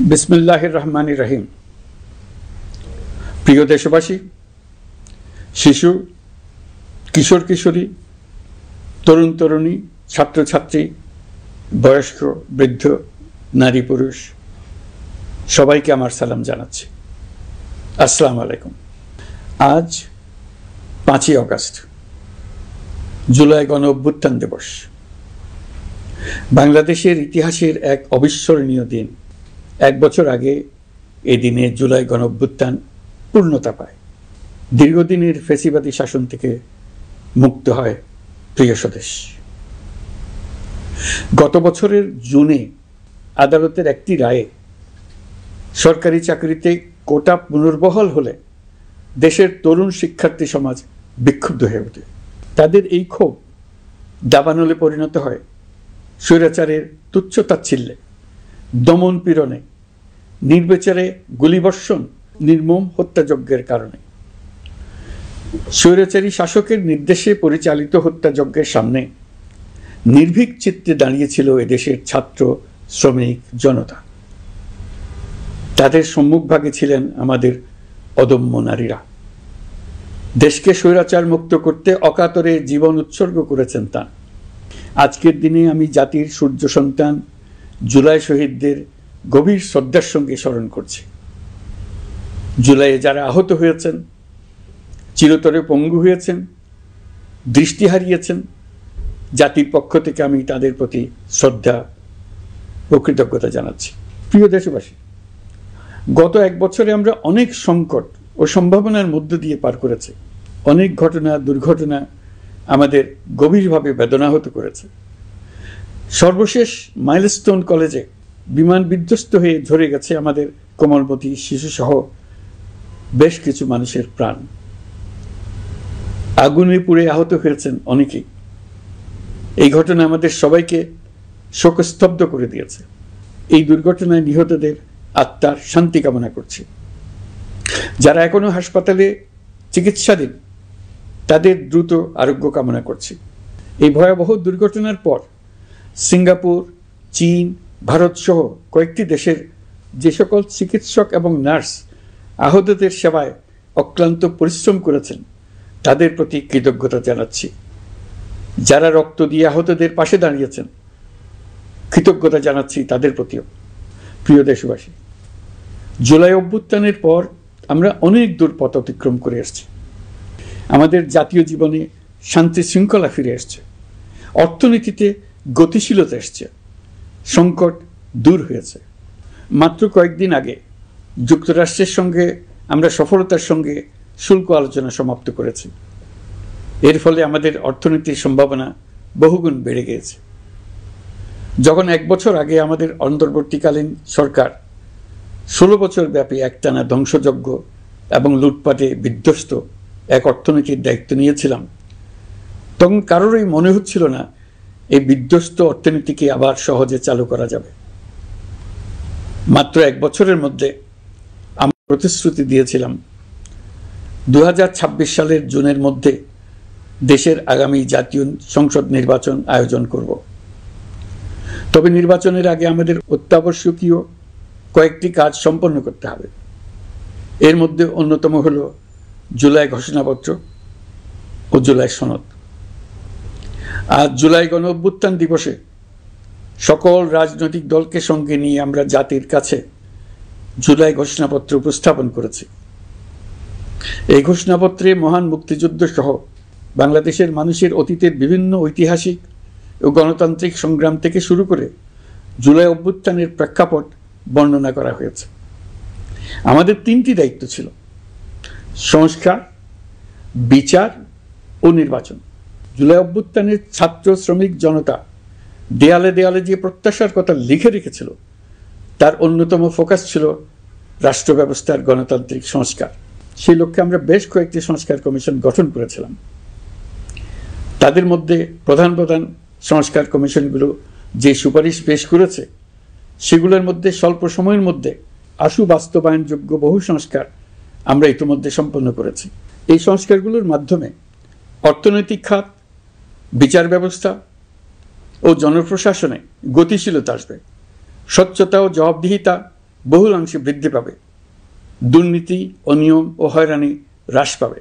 বিসমিল্লাহির রহমানির রহিম। প্রিয় দেশবাসী, শিশু, কিশোর কিশোরী, তরুণ তরুণী, ছাত্রছাত্রী, বয়স্ক, বৃদ্ধ, নারী পুরুষ সবাইকে আমার সালাম জানাচ্ছি। আসসালামু আলাইকুম। আজ 5ই অগস্ট, জুলাই গণ অভ্যুত্থান দিবস। বাংলাদেশের ইতিহাসের এক অবিস্মরণীয় দিন। 1 বছর আগে এই দিনে জুলাই গণ অভ্যুত্থান পূর্ণতা পায়। দীর্ঘদিনের ফ্যাসিবাদী শাসন থেকে মুক্ত হয় প্রিয় স্বদেশ। গত বছরের জুনে আদালতের একটি রায়ে সরকারি চাকরিতে কোটা পুনর্বহাল হলে দেশের তরুণ শিক্ষার্থী সমাজ বিক্ষুব্ধ হয়ে ওঠে। তাদের এই ক্ষোভ দাবানলে পরিণত হয় স্বৈরাচারের তুচ্ছ-তাচ্ছিল্যে, দমন পীড়নে, নির্বিচারে গুলিবর্ষণ, নির্মম হত্যাযজ্ঞের কারণে। স্বৈরাচারী শাসকের নির্দেশে পরিচালিত হত্যাযজ্ঞের সামনে নির্ভীক চিত্তে দাঁড়িয়েছিল এদেশের ছাত্র, শ্রমিক, জনতা। তাদের সম্মুখভাগে ছিলেন আমাদের অদম্য নারীরা। দেশকে স্বৈরাচার মুক্ত করতে অকাতরে জীবন উৎসর্গ করেছেন তাঁরা। আজকের দিনে আমি জাতির সূর্য সন্তান জুলাই শহীদদের গভীর শ্রদ্ধার সঙ্গে স্মরণ করছি। জুলাইয়ে যারা আহত হয়েছেন, চিরতরে পঙ্গু হয়েছেন, দৃষ্টি হারিয়েছেন, জাতির পক্ষ থেকে আমি তাদের প্রতি শ্রদ্ধা ও কৃতজ্ঞতা জানাচ্ছি। প্রিয় দেশবাসী, গত 1 বছরে আমরা অনেক সংকট ও সম্ভাবনার মধ্য দিয়ে পার করেছি। অনেক ঘটনা, দুর্ঘটনা আমাদের গভীরভাবে বেদনাহত করেছে। সর্বশেষ মাইলস্টোন কলেজে বিমান বিধ্বস্ত হয়ে ঝরে গেছে আমাদের কোমলমতি শিশুসহ বেশ কিছু মানুষের প্রাণ। আগুনে পুড়ে আহত হয়েছেন অনেকেই। এই ঘটনা আমাদের সবাইকে শোকস্তব্ধ করে দিয়েছে। এই দুর্ঘটনায় নিহতদের আত্মার শান্তি কামনা করছি। যারা এখনো হাসপাতালে চিকিৎসাধীন তাদের দ্রুত আরোগ্য কামনা করছি। এই ভয়াবহ দুর্ঘটনার পর সিঙ্গাপুর, চীন, ভারত সহ কয়েকটি দেশের যে সকল চিকিৎসক এবং নার্স আহতদের সেবায় অক্লান্ত পরিশ্রম করেছেন তাদের প্রতি কৃতজ্ঞতা জানাচ্ছি। যারা রক্ত দিয়ে আহতদের পাশে দাঁড়িয়েছেন কৃতজ্ঞতা জানাচ্ছি তাদের প্রতিও। প্রিয় দেশবাসী, জুলাই অভ্যুত্থানের পর আমরা অনেক দূর পথ অতিক্রম করে এসেছি। আমাদের জাতীয় জীবনে শান্তি শৃঙ্খলা ফিরে এসছে, অর্থনীতিতে গতিশীলতা এসছে, সংকট দূর হয়েছে। মাত্র কয়েকদিন আগে যুক্তরাষ্ট্রের সঙ্গে আমরা সফলতার সঙ্গে শুল্ক আলোচনা সমাপ্ত করেছি। এর ফলে আমাদের অর্থনীতির সম্ভাবনা বহুগুণ বেড়ে গিয়েছে। যখন 1 বছর আগে আমাদের অন্তর্বর্তীকালীন সরকার 16 বছর ব্যাপী একটানা ধ্বংসযজ্ঞ এবং লুটপাটে বিধ্বস্ত এক অর্থনীতির দায়িত্ব নিয়েছিলাম, তখন কারোরই মনে হচ্ছিল না এই বিধ্বস্ত অর্থনীতিকে আবার সহজে চালু করা যাবে। মাত্র 1 বছরের মধ্যে আমরা প্রতিশ্রুতি দিয়েছিলাম 2026 সালের জুনের মধ্যে দেশের আগামী জাতীয় সংসদ নির্বাচন আয়োজন করব। তবে নির্বাচনের আগে আমাদের অত্যাবশ্যকীয় কয়েকটি কাজ সম্পন্ন করতে হবে। এর মধ্যে অন্যতম হল জুলাই ঘোষণাপত্র ও জুলাই সনদ। আজ জুলাই গণ অভ্যুত্থান দিবসে সকল রাজনৈতিক দলকে সঙ্গে নিয়ে আমরা জাতির কাছে জুলাই ঘোষণাপত্র উপস্থাপন করেছি। এই ঘোষণাপত্রে মহান মুক্তিযুদ্ধ সহ বাংলাদেশের মানুষের অতীতের বিভিন্ন ঐতিহাসিক ও গণতান্ত্রিক সংগ্রাম থেকে শুরু করে জুলাই অভ্যুত্থানের প্রেক্ষাপট বর্ণনা করা হয়েছে। আমাদের 3টি দায়িত্ব ছিল: সংস্কার, বিচার ও নির্বাচন। জুলাই অভ্যুত্থানের ছাত্র, শ্রমিক, জনতা দেয়ালে দেয়ালে যে প্রত্যাশার কথা লিখে রেখেছিল তার অন্যতম ফোকাস ছিল রাষ্ট্র ব্যবস্থার গণতান্ত্রিক সংস্কার। সেই লক্ষ্যে আমরা বেশ কয়েকটি সংস্কার কমিশন গঠন করেছিলাম। তাদের মধ্যে প্রধান প্রধান সংস্কার কমিশনগুলো যে সুপারিশ পেশ করেছে সেগুলোর মধ্যে স্বল্প সময়ের মধ্যে আশু বাস্তবায়নযোগ্য বহু সংস্কার আমরা ইতিমধ্যে সম্পন্ন করেছি। এই সংস্কারগুলোর মাধ্যমে অর্থনৈতিক খাত, বিচার ব্যবস্থা ও জনপ্রশাসনে গতিশীলতা আসবে। স্বচ্ছতা ও জবাবদিহিতা বহুলাংশে বৃদ্ধি পাবে, দুর্নীতি, অনিয়ম ও হয়রানি হ্রাস পাবে।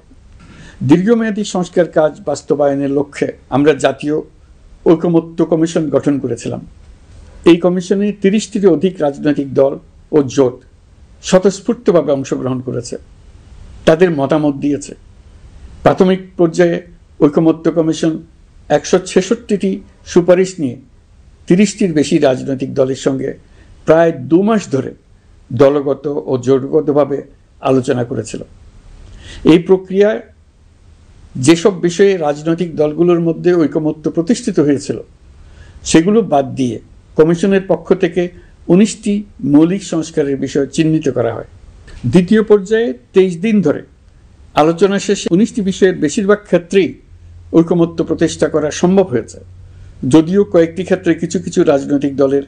দীর্ঘমেয়াদী সংস্কার কাজ বাস্তবায়নের লক্ষ্যে আমরা জাতীয় ঐকমত্য কমিশন গঠন করেছিলাম। এই কমিশনে 30টিরও অধিক রাজনৈতিক দল ও জোট স্বতঃস্ফূর্তভাবে অংশগ্রহণ করেছে, তাদের মতামত দিয়েছে। প্রাথমিক পর্যায়ে ঐকমত্য কমিশন 166টি সুপারিশ নিয়ে 30টির বেশি রাজনৈতিক দলের সঙ্গে প্রায় 2 মাস ধরে দলগত ও জোটগতভাবে আলোচনা করেছিল। এই প্রক্রিয়ায় যেসব বিষয়ে রাজনৈতিক দলগুলোর মধ্যে ঐকমত্য প্রতিষ্ঠিত হয়েছিল সেগুলো বাদ দিয়ে কমিশনের পক্ষ থেকে 19টি মৌলিক সংস্কারের বিষয় চিহ্নিত করা হয়। দ্বিতীয় পর্যায়ে 23 দিন ধরে আলোচনা শেষে 19টি বিষয়ের বেশিরভাগ ক্ষেত্রেই ঐকমত্য প্রতিষ্ঠা করা সম্ভব হয়েছে, যদিও কয়েকটি ক্ষেত্রে কিছু কিছু রাজনৈতিক দলের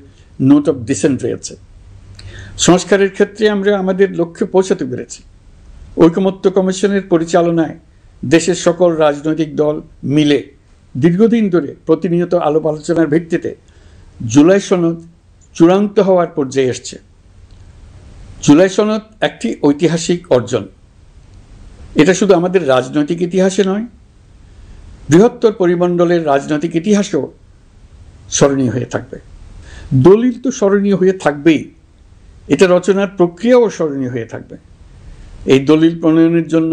নোট অফ ডিসেন্ট রয়েছে। সংস্কারের ক্ষেত্রে আমরা আমাদের লক্ষ্যে পৌঁছাতে পেরেছি। ঐকমত্য কমিশনের পরিচালনায় দেশের সকল রাজনৈতিক দল মিলে দীর্ঘদিন ধরে প্রতিনিয়ত আলাপ আলোচনার ভিত্তিতে জুলাই সনদ চূড়ান্ত হওয়ার পর্যায়ে এসছে। জুলাই সনদ একটি ঐতিহাসিক অর্জন। এটা শুধু আমাদের রাজনৈতিক ইতিহাসে নয়, বৃহত্তর পরিমণ্ডলের রাজনৈতিক ইতিহাসেও স্মরণীয় হয়ে থাকবে। দলিল তো স্মরণীয় হয়ে থাকবেই, এটা রচনার প্রক্রিয়াও স্মরণীয় হয়ে থাকবে। এই দলিল প্রণয়নের জন্য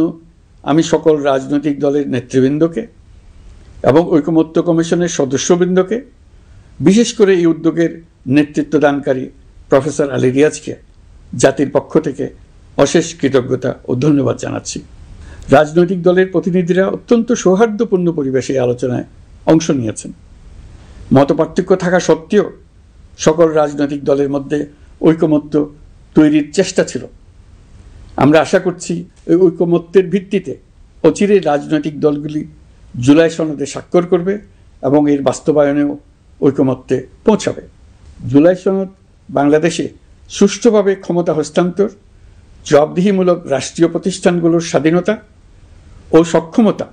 আমি সকল রাজনৈতিক দলের নেতৃবৃন্দকে এবং ঐকমত্য কমিশনের সদস্যবৃন্দকে, বিশেষ করে এই উদ্যোগের নেতৃত্ব দানকারী প্রফেসর আলী রিয়াজকে জাতির পক্ষ থেকে অশেষ কৃতজ্ঞতা ও ধন্যবাদ জানাচ্ছি। রাজনৈতিক দলের প্রতিনিধিরা অত্যন্ত সৌহার্দ্যপূর্ণ পরিবেশে আলোচনায় অংশ নিয়েছেন। মতপার্থক্য থাকা সত্ত্বেও সকল রাজনৈতিক দলের মধ্যে ঐকমত্য তৈরির চেষ্টা ছিল। আমরা আশা করছি এই ঐকমত্যের ভিত্তিতে অচিরে রাজনৈতিক দলগুলি জুলাই সনদে স্বাক্ষর করবে এবং এর বাস্তবায়নেও ঐকমত্যে পৌঁছাবে। জুলাই সনদ বাংলাদেশে সুষ্ঠুভাবে ক্ষমতা হস্তান্তর, জবাবদিহিমূলক রাষ্ট্রীয় প্রতিষ্ঠানগুলোর স্বাধীনতা ও সক্ষমতা,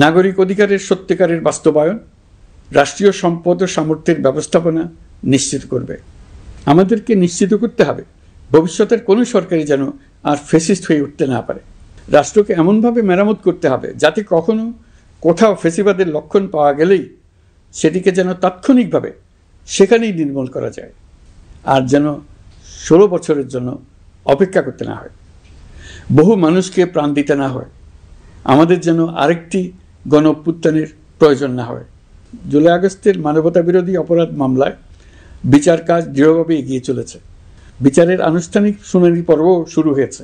নাগরিক অধিকারের সত্যিকারের বাস্তবায়ন, রাষ্ট্রীয় সম্পদ ও সামর্থ্যের ব্যবস্থাপনা নিশ্চিত করবে। আমাদেরকে নিশ্চিত করতে হবে ভবিষ্যতের কোনো সরকারই যেন আর ফ্যাসিস্ট হয়ে উঠতে না পারে। রাষ্ট্রকে এমনভাবে মেরামত করতে হবে যাতে কখনো কোথাও ফ্যাসিবাদের লক্ষণ পাওয়া গেলেই সেটিকে যেন তাৎক্ষণিকভাবে সেখানেই নির্মূল করা যায়, আর যেন 16 বছরের জন্য অপেক্ষা করতে না হয়, বহু মানুষকে প্রাণ দিতে না হয়, আমাদের যেন আরেকটি গণ অভ্যুত্থানের প্রয়োজন না হয়। জুলাই আগস্টের মানবতা বিরোধী অপরাধ মামলায় বিচার কাজ দৃঢ়ভাবে এগিয়ে চলেছে। বিচারের আনুষ্ঠানিক শুনানি পর্বও শুরু হয়েছে।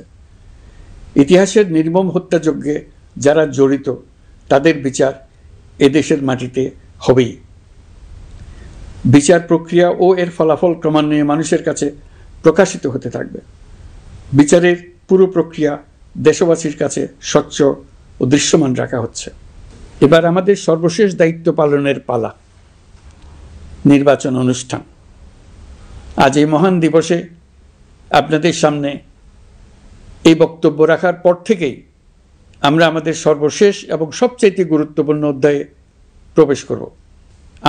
ইতিহাসের নির্মম হত্যাযজ্ঞে যারা জড়িত তাদের বিচার এদেশের মাটিতে হবেই। বিচার প্রক্রিয়া ও এর ফলাফল ক্রমান্বয়ে মানুষের কাছে প্রকাশিত হতে থাকবে। বিচারের পুরো প্রক্রিয়া দেশবাসীর কাছে স্বচ্ছ ও দৃশ্যমান রাখা হচ্ছে। এবার আমাদের সর্বশেষ দায়িত্ব পালনের পালা, নির্বাচন অনুষ্ঠান। আজ এই মহান দিবসে আপনাদের সামনে এই বক্তব্য রাখার পর থেকেই আমরা আমাদের সর্বশেষ এবং সবচেয়ে গুরুত্বপূর্ণ অধ্যায়ে প্রবেশ করব।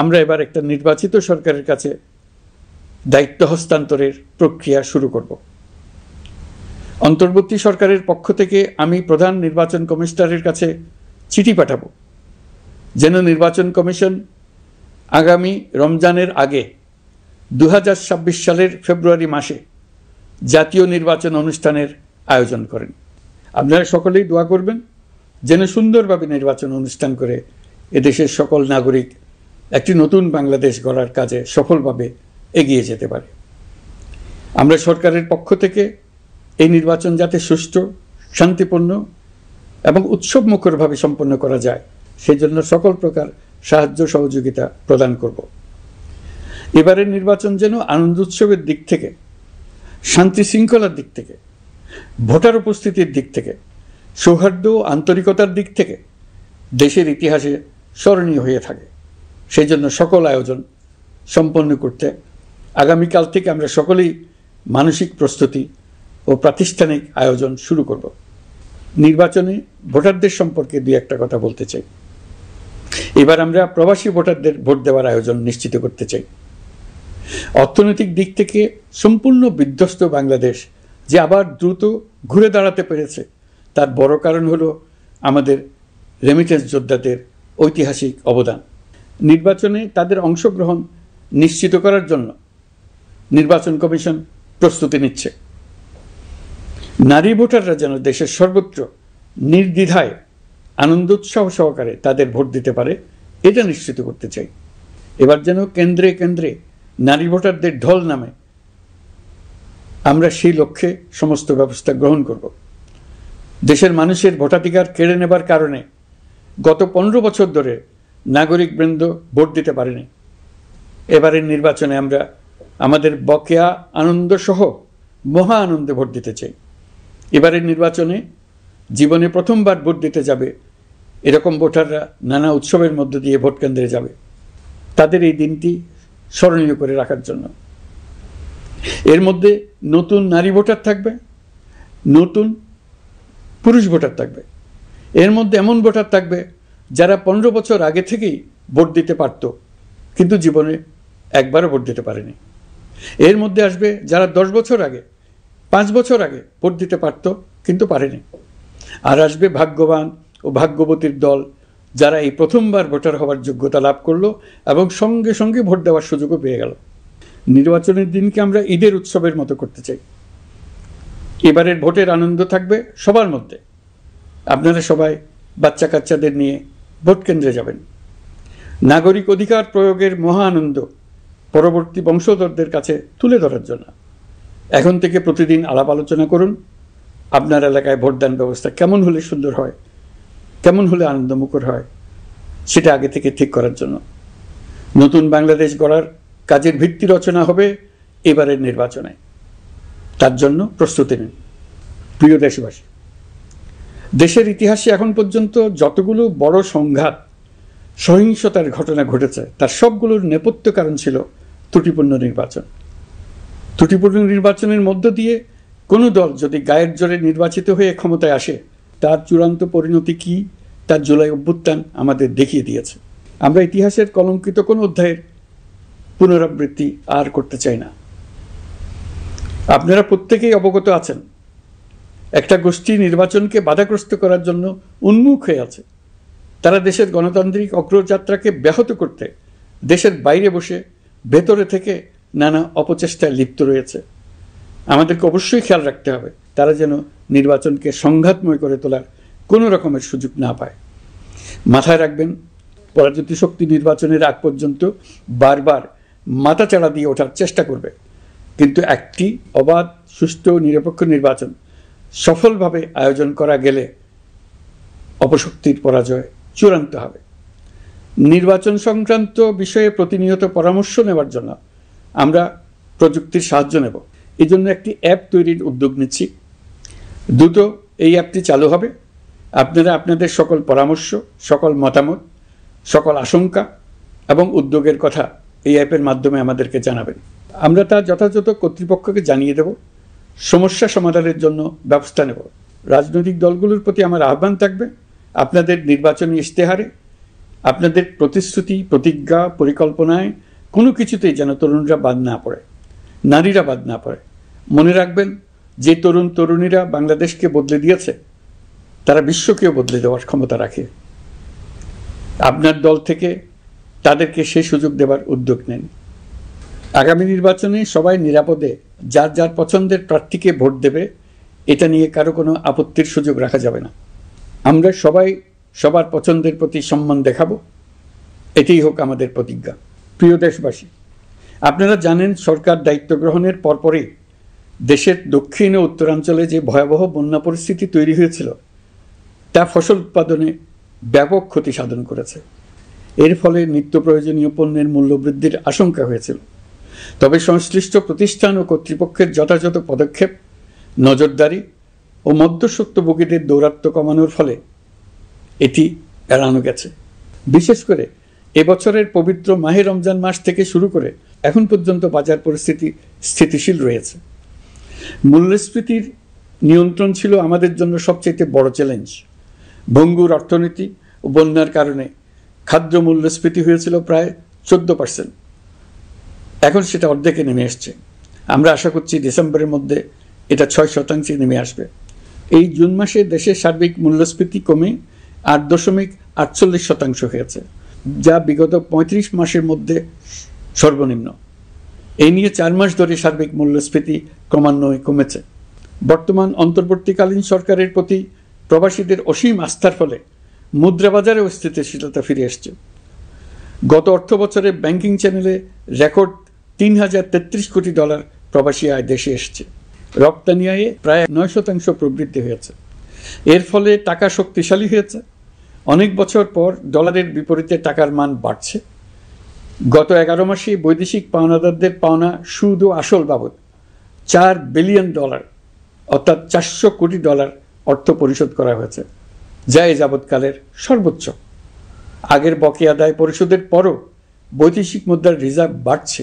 আমরা এবার একটা নির্বাচিত সরকারের কাছে দায়িত্ব হস্তান্তরের প্রক্রিয়া শুরু করব। অন্তর্বর্তী সরকারের পক্ষ থেকে আমি প্রধান নির্বাচন কমিশনারের কাছে চিঠি পাঠাবো যেন নির্বাচন কমিশন আগামী রমজানের আগে 2026 সালের ফেব্রুয়ারি মাসে জাতীয় নির্বাচন অনুষ্ঠানের আয়োজন করেন। আপনারা সকলেই দোয়া করবেন যেন সুন্দরভাবে নির্বাচন অনুষ্ঠান করে এদেশের সকল নাগরিক একটি নতুন বাংলাদেশ গড়ার কাজে সফলভাবে এগিয়ে যেতে পারে। আমরা সরকারের পক্ষ থেকে এই নির্বাচন যাতে সুষ্ঠু, শান্তিপূর্ণ এবং উৎসবমুখরভাবে সম্পন্ন করা যায় সেজন্য সকল প্রকার সাহায্য সহযোগিতা প্রদান করব। এবারের নির্বাচন যেন আনন্দ উৎসবের দিক থেকে, শান্তি শৃঙ্খলার দিক থেকে, ভোটার উপস্থিতির দিক থেকে, সৌহার্দ্য ও আন্তরিকতার দিক থেকে দেশের ইতিহাসে স্মরণীয় হয়ে থাকে। সেই জন্য সকল আয়োজন সম্পন্ন করতে আগামীকাল থেকে আমরা সকলেই মানসিক প্রস্তুতি ও প্রাতিষ্ঠানিক আয়োজন শুরু করব। নির্বাচনে ভোটারদের সম্পর্কে দুই একটা কথা বলতে চাই। এবার আমরা প্রবাসী ভোটারদের ভোট দেওয়ার আয়োজন নিশ্চিত করতে চাই। অর্থনৈতিক দিক থেকে সম্পূর্ণ বিধ্বস্ত বাংলাদেশ যে আবার দ্রুত ঘুরে দাঁড়াতে পেরেছে, তার বড় কারণ হলো আমাদের রেমিটেন্স যোদ্ধাদের ঐতিহাসিক অবদান। নির্বাচনে তাদের অংশগ্রহণ নিশ্চিত করার জন্য নির্বাচন কমিশন প্রস্তুতি নিচ্ছে। নারী ভোটাররা যেন দেশের সর্বত্র নির্দ্বিধায় আনন্দ উৎসাহ সহকারে তাদের ভোট দিতে পারে, এটা নিশ্চিত করতে চাই। এবার যেন কেন্দ্রে কেন্দ্রে নারী ভোটারদের ঢল নামে, আমরা সেই লক্ষ্যে সমস্ত ব্যবস্থা গ্রহণ করব। দেশের মানুষের ভোটাধিকার কেড়ে নেবার কারণে গত 15 বছর ধরে নাগরিকবৃন্দ ভোট দিতে পারেনি। এবারের নির্বাচনে আমরা আমাদের বকেয়া আনন্দ সহ মহা আনন্দে ভোট দিতে চাই। এবারের নির্বাচনে জীবনে প্রথমবার ভোট দিতে যাবে এরকম ভোটাররা নানা উৎসবের মধ্য দিয়ে ভোট কেন্দ্রে যাবে, তাদের এই দিনটি স্মরণীয় করে রাখার জন্য। এর মধ্যে নতুন নারী ভোটার থাকবে, নতুন পুরুষ ভোটার থাকবে, এর মধ্যে এমন ভোটার থাকবে যারা 15 বছর আগে থেকেই ভোট দিতে পারত কিন্তু জীবনে একবারও ভোট দিতে পারেনি। এর মধ্যে আসবে যারা 10 বছর আগে, 5 বছর আগে ভোট দিতে পারত কিন্তু পারেনি। আর আসবে ভাগ্যবান ও ভাগ্যবতীর দল, যারা এই প্রথমবার ভোটার হওয়ার যোগ্যতা লাভ করলো এবং সঙ্গে সঙ্গে ভোট দেওয়ার সুযোগও পেয়ে গেল। নির্বাচনের দিনকে আমরা ঈদের উৎসবের মতো করতে চাই। এবারের ভোটের আনন্দ থাকবে সবার মধ্যে। আপনারা সবাই বাচ্চা কাচ্চাদের নিয়ে ভোট কেন্দ্রে যাবেন। নাগরিক অধিকার প্রয়োগের মহা আনন্দ পরবর্তী বংশধরদের কাছে তুলে ধরার জন্য এখন থেকে প্রতিদিন আলাপ আলোচনা করুন। আপনার এলাকায় ভোটদান ব্যবস্থা কেমন হলে সুন্দর হয়, কেমন হলে আনন্দমুখর হয়, সেটা আগে থেকে ঠিক করার জন্য। নতুন বাংলাদেশ গড়ার কাজের ভিত্তি রচনা হবে এবারের নির্বাচনে, তার জন্য প্রস্তুতি নিন। প্রিয় দেশবাসী, দেশের ইতিহাসে এখন পর্যন্ত যতগুলো বড় সংঘাত, সহিংসতার ঘটনা ঘটেছে তার সবগুলোর নেপথ্য কারণ ছিল ত্রুটিপূর্ণ নির্বাচন। ত্রুটিপূর্ণ নির্বাচনের মধ্য দিয়ে কোনো দল যদি গায়ের জোরে নির্বাচিত হয়ে ক্ষমতায় আসে, তার চূড়ান্ত পরিণতি কি তার জুলাই অভ্যুত্থান আমাদের দেখিয়ে দিয়েছে। আমরা ইতিহাসের কলঙ্কিত কোনো অধ্যায়ের পুনরাবৃত্তি আর করতে চাই না। আপনারা প্রত্যেকেই অবগত আছেন, একটা গোষ্ঠী নির্বাচনকে বাধাগ্রস্ত করার জন্য উন্মুখ হয়ে আছে। তারা দেশের গণতান্ত্রিক অগ্রযাত্রাকে ব্যাহত করতে দেশের বাইরে বসে ভেতরে থেকে নানা অপচেষ্টায় লিপ্ত রয়েছে। আমাদেরকে অবশ্যই খেয়াল রাখতে হবে তারা যেন নির্বাচনকে সংঘাতময় করে তোলার কোনো রকমের সুযোগ না পায়। মাথায় রাখবেন, পরাজিত শক্তি নির্বাচনের আগ পর্যন্ত বারবার মাথাচাড়া দিয়ে ওঠার চেষ্টা করবে, কিন্তু একটি অবাধ, সুষ্ঠু, নিরপেক্ষ নির্বাচন সফলভাবে আয়োজন করা গেলে অপশক্তির পরাজয় চূড়ান্ত হবে। নির্বাচন সংক্রান্ত বিষয়ে প্রতিনিয়ত পরামর্শ নেওয়ার জন্য আমরা প্রযুক্তির সাহায্য নেব। এই জন্য একটি অ্যাপ তৈরির উদ্যোগ নিচ্ছি। দ্রুত এই অ্যাপটি চালু হবে। আপনারা আপনাদের সকল পরামর্শ, সকল মতামত, সকল আশঙ্কা এবং উদ্যোগের কথা এই অ্যাপের মাধ্যমে আমাদেরকে জানাবেন। আমরা তা যথাযথ কর্তৃপক্ষকে জানিয়ে দেব, সমস্যা সমাধানের জন্য ব্যবস্থা নেব। রাজনৈতিক দলগুলোর প্রতি আমার আহ্বান থাকবে, আপনাদের নির্বাচনী ইশতেহারে, আপনাদের প্রতিশ্রুতি, প্রতিজ্ঞা, পরিকল্পনায় কোনো কিছুতেই যেন তরুণরা বাদ না পড়ে, নারীরা বাদ না পড়ে। মনে রাখবেন, যে তরুণ তরুণীরা বাংলাদেশকে বদলে দিয়েছে তারা বিশ্বকেও বদলে দেওয়ার ক্ষমতা রাখে। আপনার দল থেকে তাদেরকে সেই সুযোগ দেওয়ার উদ্যোগ নেন। আগামী নির্বাচনে সবাই নিরাপদে যার যার পছন্দের প্রার্থীকে ভোট দেবে, এটা নিয়ে কারো কোনো আপত্তির সুযোগ রাখা যাবে না। আমরা সবাই সবার পছন্দের প্রতি সম্মান দেখাবো, এটাই হোক আমাদের প্রতিজ্ঞা। প্রিয় দেশবাসী, আপনারা জানেন সরকার দায়িত্ব গ্রহণের পরপরই দেশের দক্ষিণ ও উত্তরাঞ্চলে যে ভয়াবহ বন্যা পরিস্থিতি তৈরি হয়েছিল তা ফসল উৎপাদনে ব্যাপক ক্ষতি সাধন করেছে। এর ফলে নিত্য প্রয়োজনীয় পণ্যের মূল্যবৃদ্ধির আশঙ্কা হয়েছিল। তবে সংশ্লিষ্ট প্রতিষ্ঠান ও কর্তৃপক্ষের যথাযথ পদক্ষেপ, নজরদারি ও মধ্যস্বত্বভোগীদের দৌরাত্ম্য কমানোর ফলে এটি এড়ানো গেছে। বিশেষ করে এবছরের পবিত্র মাহে রমজান মাস থেকে শুরু করে এখন পর্যন্ত বাজার পরিস্থিতি স্থিতিশীল রয়েছে। মূল্যস্ফীতির নিয়ন্ত্রণ ছিল আমাদের জন্য সবচেয়ে বড় চ্যালেঞ্জ। ভঙ্গুর অর্থনীতি ও বন্যার কারণে খাদ্য মূল্যস্ফীতি হয়েছিল প্রায় 14%। এখন সেটা অর্ধেকে নেমে এসছে। আমরা আশা করছি ডিসেম্বরের মধ্যে এটা 6% নেমে আসবে। এই জুন মাসে দেশের সার্বিক মূল্যস্ফীতি কমে 8.48% হয়েছে, যা বিগত 35 মাসের মধ্যে সর্বনিম্ন। এই নিয়ে 4 মাস ধরে সার্বিক মূল্যস্ফীতি ক্রমান্বয়ে কমেছে। বর্তমান অন্তর্বর্তীকালীন সরকারের প্রতি প্রবাসীদের অসীম আস্থার ফলে মুদ্রাবাজারেও স্থিতিশীলতা ফিরে এসছে। গত অর্থ বছরে ব্যাংকিং চ্যানেলে রেকর্ড $3033 কোটি প্রবাসী আয় দেশে এসছে। রপ্তানি আয়ে প্রায় 9% প্রবৃদ্ধি হয়েছে। এর ফলে টাকা শক্তিশালী হয়েছে। অনেক বছর পর ডলারের বিপরীতে টাকার মান বাড়ছে। গত 11 মাসে বৈদেশিক পাওনাদারদের পাওনা সুদ ও আসল বাবদ $4 বিলিয়ন অর্থাৎ $400 কোটি অর্থ পরিশোধ করা হয়েছে, যা এ যাবৎকালের সর্বোচ্চ। আগের বকেয়া আদায় পরিশোধের পরও বৈদেশিক মুদ্রার রিজার্ভ বাড়ছে।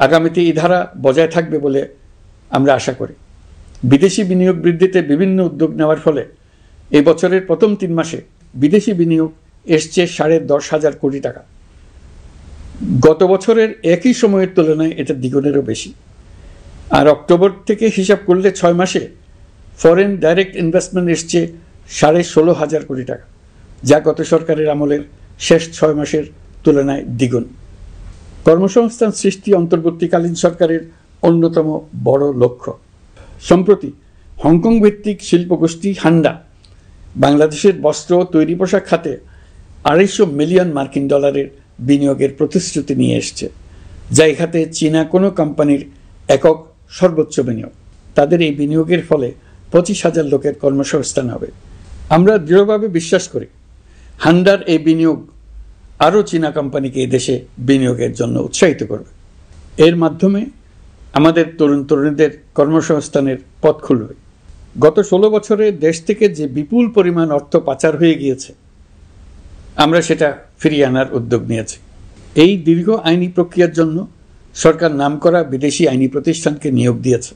আগামীতে এই ধারা বজায় থাকবে বলে আমরা আশা করি। বিদেশি বিনিয়োগ বৃদ্ধিতে বিভিন্ন উদ্যোগ নেওয়ার ফলে এই বছরের প্রথম 3 মাসে বিদেশি বিনিয়োগ এসছে $10,500 কোটি। গত বছরের একই সময়ের তুলনায় এটা দ্বিগুণেরও বেশি। আর অক্টোবর থেকে হিসাব করলে 6 মাসে ফরেন ডাইরেক্ট ইনভেস্টমেন্ট এসছে $16,500 কোটি, যা গত সরকারের আমলের শেষ 6 মাসের তুলনায় দ্বিগুণ। কর্মসংস্থান সৃষ্টি অন্তর্বর্তীকালীন সরকারের অন্যতম বড় লক্ষ্য। সম্প্রতি হংকং ভিত্তিক শিল্পগোষ্ঠী হান্ডা বাংলাদেশের বস্ত্র ও তৈরি পোশাক খাতে $250 মিলিয়ন বিনিয়োগের প্রতিশ্রুতি নিয়ে এসছে, যা এই খাতে চীনা কোনো কোম্পানির একক সর্বোচ্চ বিনিয়োগ। তাদের এই বিনিয়োগের ফলে 25,000 লোকের কর্মসংস্থান হবে। আমরা দৃঢ়ভাবে বিশ্বাস করি হান্ডার এই বিনিয়োগ আরও চীনা কোম্পানিকে এই দেশে বিনিয়োগের জন্য উৎসাহিত করবে। এর মাধ্যমে আমাদের তরুণ তরুণীদের কর্মসংস্থানের পথ খুলবে। গত 16 বছরে দেশ থেকে যে বিপুল পরিমাণ অর্থ পাচার হয়ে গিয়েছে, আমরা সেটা ফিরিয়ে আনার উদ্যোগ নিয়েছি। এই দীর্ঘ আইনি প্রক্রিয়ার জন্য সরকার নামকরা বিদেশি আইনি প্রতিষ্ঠানকে নিয়োগ দিয়েছে।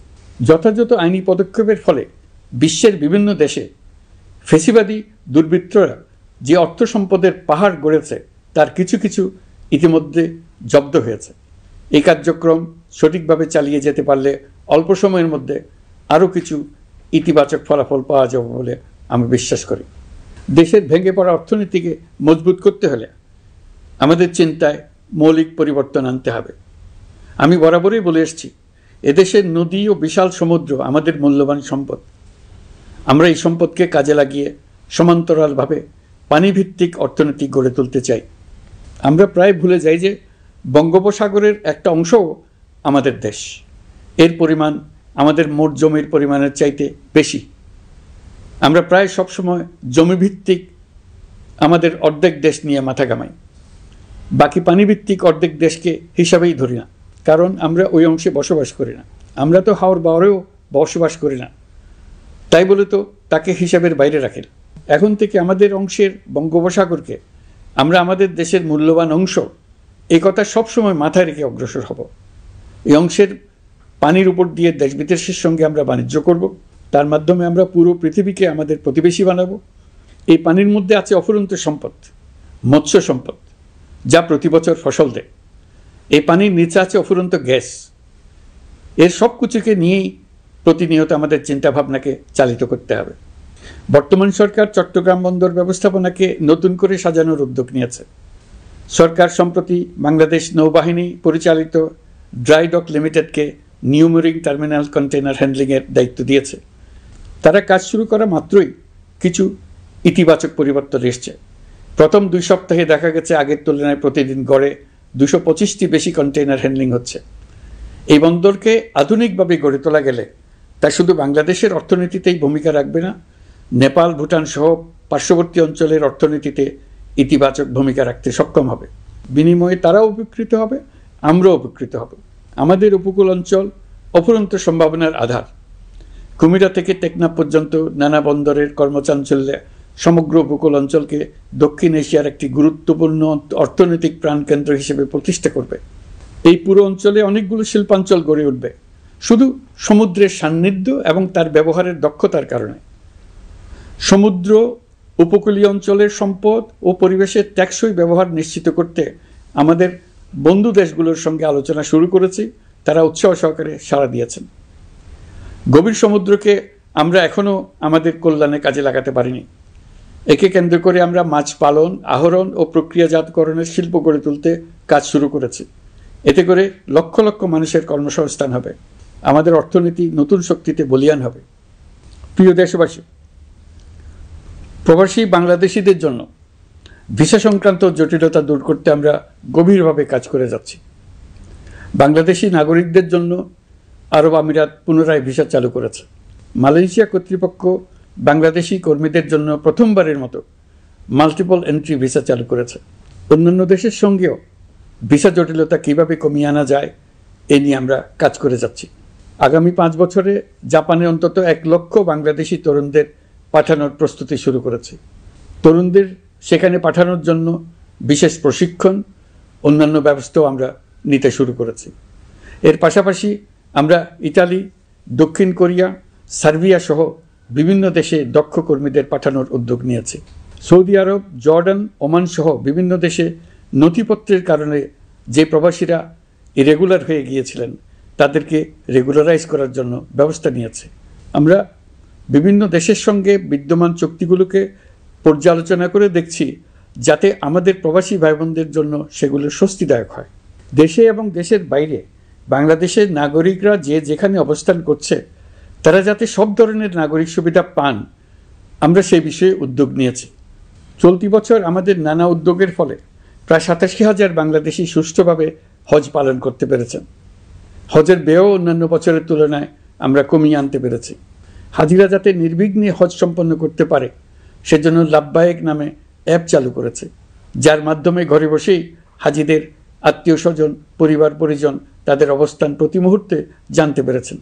যথাযথ আইনি পদক্ষেপের ফলে বিশ্বের বিভিন্ন দেশে ফেসিবাদী দুর্বৃত্তরা যে অর্থ সম্পদের পাহাড় গড়েছে তার কিছু কিছু ইতিমধ্যে জব্দ হয়েছে। এই কার্যক্রম সঠিকভাবে চালিয়ে যেতে পারলে অল্প সময়ের মধ্যে আরও কিছু ইতিবাচক ফলাফল পাওয়া যাবে বলে আমি বিশ্বাস করি। দেশের ভেঙে পড়া অর্থনীতিকে মজবুত করতে হলে আমাদের চিন্তায় মৌলিক পরিবর্তন আনতে হবে। আমি বরাবরই বলে এসেছি, এদেশের নদী ও বিশাল সমুদ্র আমাদের মূল্যবান সম্পদ। আমরা এই সম্পদকে কাজে লাগিয়ে সমান্তরালভাবে পানিভিত্তিক অর্থনীতি গড়ে তুলতে চাই। আমরা প্রায় ভুলে যাই যে বঙ্গোপসাগরের একটা অংশও আমাদের দেশ। এর পরিমাণ আমাদের মোট জমির পরিমাণের চাইতে বেশি। আমরা প্রায় সবসময় জমিভিত্তিক আমাদের অর্ধেক দেশ নিয়ে মাথা ঘামাই, বাকি পানিভিত্তিক অর্ধেক দেশকে হিসাবেই ধরি না, কারণ আমরা ওই অংশে বসবাস করি না। আমরা তো হাওর বাওরেও বসবাস করি না, তাই বলে তো তাকে হিসাবের বাইরে রাখি। এখন থেকে আমাদের অংশের বঙ্গোপসাগরকে আমরা আমাদের দেশের মূল্যবান অংশ, এই কথা সবসময় মাথায় রেখে অগ্রসর হব। এই অংশের পানির উপর দিয়ে দেশ বিদেশের সঙ্গে আমরা বাণিজ্য করব, তার মাধ্যমে আমরা পুরো পৃথিবীকে আমাদের প্রতিবেশী বানাবো। এই পানির মধ্যে আছে অফুরন্ত সম্পদ, মৎস্য সম্পদ, যা প্রতি বছর ফসল দেয়। এই পানির নিচে আছে অফুরন্ত গ্যাস। এর সব কিছুকে নিয়েই প্রতিনিয়ত আমাদের চিন্তাভাবনাকে চালিত করতে হবে। বর্তমান সরকার চট্টগ্রাম বন্দর ব্যবস্থাপনাকে নতুন করে সাজানোর উদ্যোগ নিয়েছে। সরকার সম্প্রতি বাংলাদেশ নৌবাহিনী পরিচালিত ড্রাই ডক লিমিটেডকে নিউ মুরিং টার্মিনাল কন্টেইনার হ্যান্ডলিংয়ের দায়িত্ব দিয়েছে। তারা কাজ শুরু করা মাত্রই কিছু ইতিবাচক পরিবর্তন এসছে। প্রথম 2 সপ্তাহে দেখা গেছে আগের তুলনায় প্রতিদিন গড়ে 225টি বেশি কন্টেইনার হ্যান্ডলিং হচ্ছে। এই বন্দরকে আধুনিকভাবে গড়ে তোলা গেলে তা শুধু বাংলাদেশের অর্থনীতিতেই ভূমিকা রাখবে না, নেপাল, ভুটান সহ পার্শ্ববর্তী অঞ্চলের অর্থনীতিতে ইতিবাচক ভূমিকা রাখতে সক্ষম হবে। বিনিময়ে তারাও উপকৃত হবে, আমরাও উপকৃত হব। আমাদের উপকূল অঞ্চল অফুরন্ত সম্ভাবনার আধার। কুমিরা থেকে টেকনাফ পর্যন্ত নানা বন্দরের কর্মচাঞ্চল্যে সমগ্র উপকূল অঞ্চলকে দক্ষিণ এশিয়ার একটি গুরুত্বপূর্ণ অর্থনৈতিক প্রাণকেন্দ্র হিসেবে প্রতিষ্ঠা করবে। এই পুরো অঞ্চলে অনেকগুলো শিল্পাঞ্চল গড়ে উঠবে শুধু সমুদ্রের সান্নিধ্য এবং তার ব্যবহারের দক্ষতার কারণে। সমুদ্র উপকূলীয় অঞ্চলের সম্পদ ও পরিবেশের টেকসই ব্যবহার নিশ্চিত করতে আমাদের বন্ধু দেশগুলোর সঙ্গে আলোচনা শুরু করেছি, তারা উৎসাহ সহকারে সাড়া দিয়েছেন। গভীর সমুদ্রকে আমরা এখনও আমাদের কল্যাণে কাজে লাগাতে পারিনি। একে কেন্দ্র করে আমরা মাছ পালন, আহরণ ও প্রক্রিয়াজাতকরণের শিল্প গড়ে তুলতে কাজ শুরু করেছি। এতে করে লক্ষ লক্ষ মানুষের কর্মসংস্থান হবে, আমাদের অর্থনীতি নতুন শক্তিতে বলীয়ান হবে। প্রিয় দেশবাসী, প্রবাসী বাংলাদেশিদের জন্য ভিসা সংক্রান্ত জটিলতা দূর করতে আমরা গভীরভাবে কাজ করে যাচ্ছি। বাংলাদেশি নাগরিকদের জন্য আরব আমিরাত পুনরায় ভিসা চালু করেছে। মালয়েশিয়া কর্তৃপক্ষ বাংলাদেশি কর্মীদের জন্য প্রথমবারের মতো মাল্টিপল এন্ট্রি ভিসা চালু করেছে। অন্যান্য দেশের সঙ্গেও ভিসা জটিলতা কীভাবে কমিয়ে আনা যায় এ নিয়ে আমরা কাজ করে যাচ্ছি। আগামী 5 বছরে জাপানে অন্তত 1 লক্ষ বাংলাদেশি তরুণদের পাঠানোর প্রস্তুতি শুরু করেছি। তরুণদের সেখানে পাঠানোর জন্য বিশেষ প্রশিক্ষণ, অন্যান্য ব্যবস্থাও আমরা নিতে শুরু করেছি। এর পাশাপাশি আমরা ইতালি, দক্ষিণ কোরিয়া, সার্বিয়া সহ বিভিন্ন দেশে দক্ষ কর্মীদের পাঠানোর উদ্যোগ নিয়েছি। সৌদি আরব, জর্ডান, ওমান সহ বিভিন্ন দেশে নথিপত্রের কারণে যে প্রবাসীরা ইরেগুলার হয়ে গিয়েছিলেন তাদেরকে রেগুলারাইজ করার জন্য ব্যবস্থা নিয়েছে। আমরা বিভিন্ন দেশের সঙ্গে বিদ্যমান চুক্তিগুলোকে পর্যালোচনা করে দেখছি যাতে আমাদের প্রবাসী ভাই বোনদের জন্য সেগুলো স্বস্তিদায়ক হয়। দেশে এবং দেশের বাইরে বাংলাদেশের নাগরিকরা যে যেখানে অবস্থান করছে তারা যাতে সব ধরনের নাগরিক সুবিধা পান, আমরা সেই বিষয়ে উদ্যোগ নিয়েছি। চলতি বছর আমাদের নানা উদ্যোগের ফলে প্রায় 87,000 বাংলাদেশি সুষ্ঠুভাবে হজ পালন করতে পেরেছেন। হজের ব্যয়ও অন্যান্য বছরের তুলনায় আমরা কমিয়ে আনতে পেরেছি। হাজিরা যাতে নির্বিঘ্নে হজ সম্পন্ন করতে পারে সেজন্য লাব্বায়েক নামে অ্যাপ চালু করেছে, যার মাধ্যমে ঘরে বসেই হাজিদের আত্মীয় স্বজন, পরিবার পরিজন তাদের অবস্থান প্রতি মুহূর্তে জানতে পেরেছেন।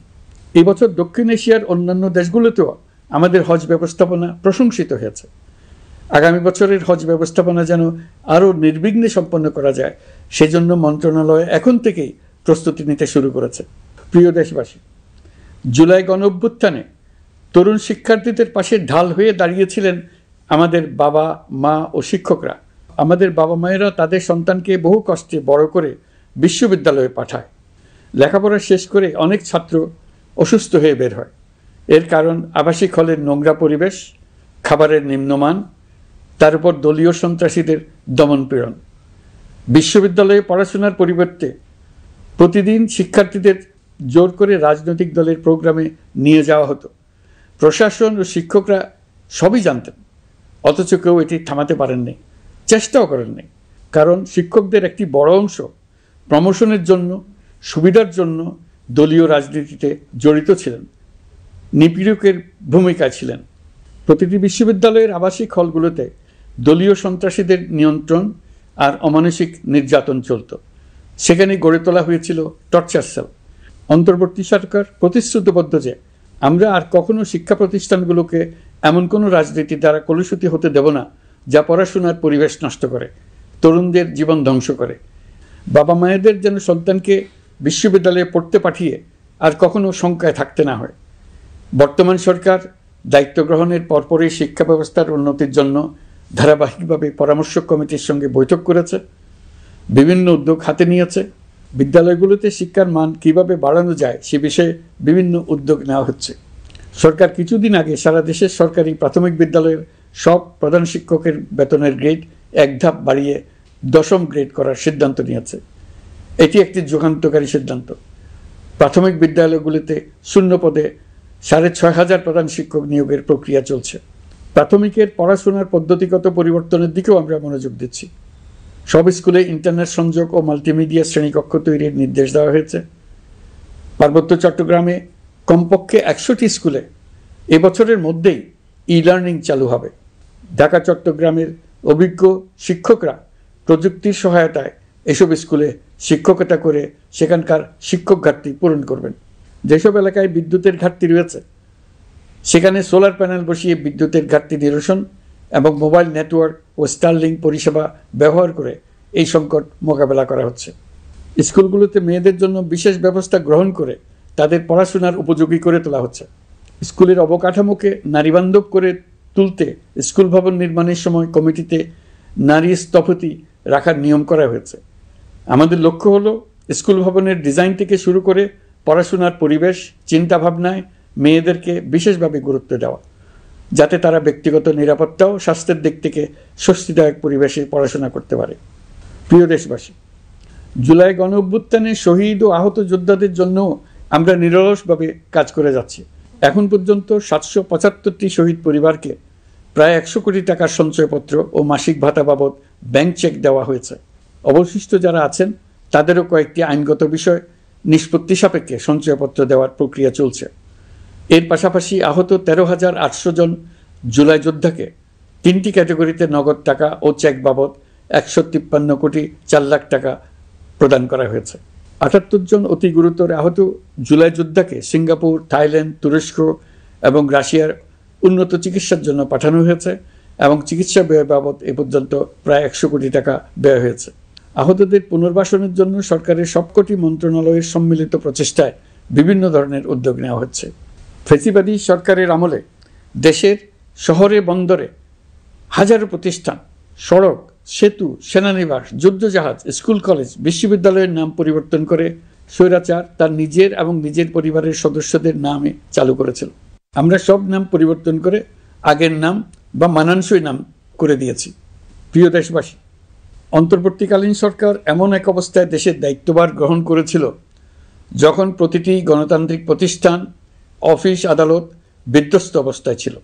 এই বছর দক্ষিণ এশিয়ার অন্যান্য দেশগুলোতেও আমাদের হজ ব্যবস্থাপনা প্রশংসিত হয়েছে। আগামী বছরের হজ ব্যবস্থাপনা যেন আরও নির্বিঘ্নে সম্পন্ন করা যায় সেজন্য মন্ত্রণালয় এখন থেকেই প্রস্তুতি নিতে শুরু করেছে। প্রিয় দেশবাসী, জুলাই গণঅভ্যুত্থানে তরুণ শিক্ষার্থীদের পাশে ঢাল হয়ে দাঁড়িয়েছিলেন আমাদের বাবা মা ও শিক্ষকরা। আমাদের বাবা মায়েরা তাদের সন্তানকে বহু কষ্টে বড় করে বিশ্ববিদ্যালয়ে পাঠায়। লেখাপড়া শেষ করে অনেক ছাত্র অসুস্থ হয়ে বের হয়। এর কারণ আবাসিক হলের নোংরা পরিবেশ, খাবারের নিম্নমান, তার উপর দলীয় সন্ত্রাসীদের দমনপীড়ন। বিশ্ববিদ্যালয়ে পড়াশোনার পরিবর্তে প্রতিদিন শিক্ষার্থীদের জোর করে রাজনৈতিক দলের প্রোগ্রামে নিয়ে যাওয়া হতো। প্রশাসন ও শিক্ষকরা সবই জানতেন, অথচ কেউ এটি থামাতে পারেননি, চেষ্টাও করেননি। কারণ শিক্ষকদের একটি বড় অংশ প্রমোশনের জন্য, সুবিধার জন্য দলীয় রাজনীতিতে জড়িত ছিলেন, নিপীড়কের ভূমিকায় ছিলেন। প্রতিটি বিশ্ববিদ্যালয়ের আবাসিক হলগুলোতে দলীয় সন্ত্রাসীদের নিয়ন্ত্রণ আর অমানসিক নির্যাতন চলত। সেখানে গড়ে তোলা হয়েছিল টর্চার সেল। অন্তর্বর্তী সরকার প্রতিশ্রুতিবদ্ধ যে আমরা আর কখনো শিক্ষা প্রতিষ্ঠানগুলোকে এমন কোনো রাজনীতি দ্বারা কলুষিত হতে দেব না যা পড়াশোনার পরিবেশ নষ্ট করে, তরুণদের জীবন ধ্বংস করে। বাবা মায়েদের যেন সন্তানকে বিশ্ববিদ্যালয়ে পড়তে পাঠিয়ে আর কখনো শঙ্কায় থাকতে না হয়। বর্তমান সরকার দায়িত্ব গ্রহণের পরপরই শিক্ষা ব্যবস্থার উন্নতির জন্য ধারাবাহিকভাবে পরামর্শ কমিটির সঙ্গে বৈঠক করেছে, বিভিন্ন উদ্যোগ হাতে নিয়েছে। বিদ্যালয়গুলোতে শিক্ষার মান কীভাবে বাড়ানো যায় সে বিষয়ে বিভিন্ন উদ্যোগ নেওয়া হচ্ছে। সরকার কিছুদিন আগে সারা দেশের সরকারি প্রাথমিক বিদ্যালয়ের সব প্রধান শিক্ষকের বেতনের গ্রেড 1 ধাপ বাড়িয়ে 10ম গ্রেড করার সিদ্ধান্ত নিয়েছে। এটি একটি যুগান্তকারী সিদ্ধান্ত। প্রাথমিক বিদ্যালয়গুলিতে শূন্য পদে 6,500 প্রধান শিক্ষক নিয়োগের প্রক্রিয়া চলছে। প্রাথমিকের পড়াশোনার পদ্ধতিগত পরিবর্তনের দিকেও আমরা মনোযোগ দিচ্ছি। সব স্কুলে ইন্টারনেট সংযোগ ও মাল্টিমিডিয়া শ্রেণীকক্ষ তৈরির নির্দেশ দেওয়া হয়েছে। পার্বত্য চট্টগ্রামে কমপক্ষে 100টি স্কুলে এবছরের মধ্যেই ই-লার্নিং চালু হবে। ঢাকা চট্টগ্রামের অভিজ্ঞ শিক্ষকরা প্রযুক্তির সহায়তায় এসব স্কুলে শিক্ষকতা করে সেখানকার শিক্ষক ঘাটতি পূরণ করবেন। যেসব এলাকায় বিদ্যুতের ঘাটতি রয়েছে সেখানে সোলার প্যানেল বসিয়ে বিদ্যুতের ঘাটতি নিরসন এবং মোবাইল নেটওয়ার্ক ও স্টারলিং পরিষেবা ব্যবহার করে এই সংকট মোকাবেলা করা হচ্ছে। স্কুলগুলোতে মেয়েদের জন্য বিশেষ ব্যবস্থা গ্রহণ করে তাদের পড়াশোনার উপযোগী করে তোলা হচ্ছে। স্কুলের অবকাঠামোকে নারীবান্ধব করে তুলতে স্কুল ভবন নির্মাণের সময় কমিটিতে নারী স্থপতি রাখার নিয়ম করা হয়েছে। আমাদের লক্ষ্য হলো স্কুল ভবনের ডিজাইন থেকে শুরু করে পড়াশোনার পরিবেশ চিন্তাভাবনায় মেয়েদেরকে বিশেষভাবে গুরুত্ব দেওয়া, যাতে তারা ব্যক্তিগত নিরাপত্তা ও স্বাস্থ্যের দিক থেকে স্বস্তিদায়ক পরিবেশে পড়াশোনা করতে পারে। প্রিয় দেশবাসী, জুলাই গণ অভ্যুত্থানে শহীদ ও আহত যোদ্ধাদের জন্য আমরা নিরলসভাবে কাজ করে যাচ্ছি। এখন পর্যন্ত 775টি শহীদ পরিবারকে প্রায় 100 কোটি টাকার সঞ্চয়পত্র ও মাসিক ভাতা বাবদ ব্যাংক চেক দেওয়া হয়েছে। অবশিষ্ট যারা আছেন তাদেরও কয়েকটি আইনগত বিষয় নিষ্পত্তি সাপেক্ষে সঞ্চয়পত্র দেওয়ার প্রক্রিয়া চলছে। এর পাশাপাশি আহত 13,800 জন জুলাই যোদ্ধাকে 3টি ক্যাটাগরিতে নগদ টাকা ও চেক বাবদ 153 কোটি 4 লাখ টাকা প্রদান করা হয়েছে। 78 জন অতি গুরুতর আহত জুলাই যোদ্ধাকে সিঙ্গাপুর, থাইল্যান্ড, তুরস্ক এবং রাশিয়ার উন্নত চিকিৎসার জন্য পাঠানো হয়েছে এবং চিকিৎসা ব্যয় বাবদ এ পর্যন্ত প্রায় 100 কোটি টাকা ব্যয় হয়েছে। আহতদের পুনর্বাসনের জন্য সরকারের সবকটি মন্ত্রণালয়ের সম্মিলিত প্রচেষ্টায় বিভিন্ন ধরনের উদ্যোগ নেওয়া হচ্ছে। ফ্যাসিবাদী সরকারের আমলে দেশের শহরে বন্দরে হাজারো প্রতিষ্ঠান, সড়ক, সেতু, সেনানিবাস, যুদ্ধজাহাজ, স্কুল, কলেজ, বিশ্ববিদ্যালয়ের নাম পরিবর্তন করে স্বৈরাচার তার নিজের এবং নিজের পরিবারের সদস্যদের নামে চালু করেছিল। আমরা সব নাম পরিবর্তন করে আগের নাম বা মানানসই নাম করে দিয়েছি। প্রিয় দেশবাসী, অন্তর্বর্তীকালীন সরকার এমন এক অবস্থায় দেশের দায়িত্বভার গ্রহণ করেছিল যখন প্রতিটি গণতান্ত্রিক প্রতিষ্ঠান, অফিস, আদালত বিধ্বস্ত অবস্থায় ছিল।